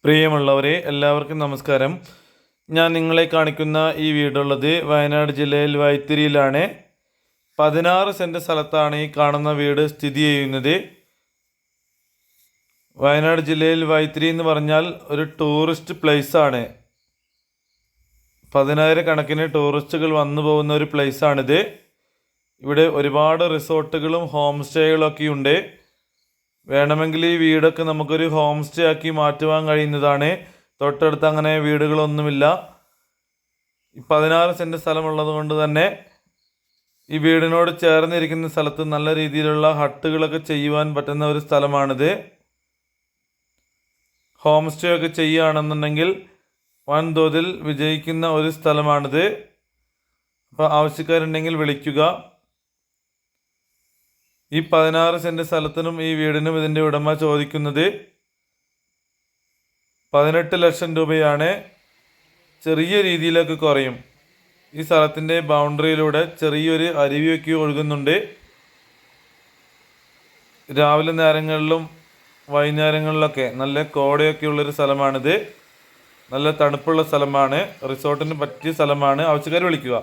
പ്രിയമുള്ളവരെ എല്ലാവർക്കും നമസ്കാരം. ഞാൻ നിങ്ങളെ കാണിക്കുന്ന ഈ വീടുള്ളത് വയനാട് ജില്ലയിൽ വൈത്തിരിയിലാണ്. 16 സെൻറ്റ് സ്ഥലത്താണ് ഈ കാണുന്ന വീട് സ്ഥിതി ചെയ്യുന്നത്. വയനാട് ജില്ലയിൽ വൈത്തിരി എന്ന് പറഞ്ഞാൽ ഒരു ടൂറിസ്റ്റ് പ്ലേസാണ്. 10,000 കണക്കിന് ടൂറിസ്റ്റുകൾ വന്നു പോകുന്ന ഒരു പ്ലേസാണിത്. ഇവിടെ ഒരുപാട് റിസോർട്ടുകളും ഹോം സ്റ്റേകളൊക്കെ ഉണ്ട്. വേണമെങ്കിൽ ഈ വീടൊക്കെ നമുക്കൊരു ഹോം സ്റ്റേ ആക്കി മാറ്റുവാൻ കഴിയുന്നതാണ്. തൊട്ടടുത്ത് അങ്ങനെ വീടുകളൊന്നുമില്ല. 16 സെൻറ്റ് സ്ഥലമുള്ളത് കൊണ്ട് തന്നെ ഈ വീടിനോട് ചേർന്നിരിക്കുന്ന സ്ഥലത്ത് നല്ല രീതിയിലുള്ള ഹട്ടുകളൊക്കെ ചെയ്യുവാൻ പറ്റുന്ന ഒരു സ്ഥലമാണിത്. ഹോം സ്റ്റേ ഒക്കെ ചെയ്യുകയാണെന്നുണ്ടെങ്കിൽ വൻതോതിൽ വിജയിക്കുന്ന ഒരു സ്ഥലമാണിത്. അപ്പോൾ ആവശ്യക്കാരുണ്ടെങ്കിൽ വിളിക്കുക. ഈ 16 സെൻറ്റ് സ്ഥലത്തിനും ഈ വീടിനും ഇതിൻ്റെ ഉടമ ചോദിക്കുന്നത് 18 ലക്ഷം രൂപയാണ്. ചെറിയ രീതിയിലൊക്കെ കുറയും. ഈ സ്ഥലത്തിൻ്റെ ബൗണ്ടറിയിലൂടെ ചെറിയൊരു അരുവിയൊക്കെ ഒഴുകുന്നുണ്ട്. രാവിലെ നേരങ്ങളിലും വൈകുന്നേരങ്ങളിലൊക്കെ നല്ല കോടയൊക്കെ ഉള്ളൊരു സ്ഥലമാണിത്. നല്ല തണുപ്പുള്ള സ്ഥലമാണ്. റിസോർട്ടിന് പറ്റിയ സ്ഥലമാണ്. ആവശ്യക്കാർ വിളിക്കുക.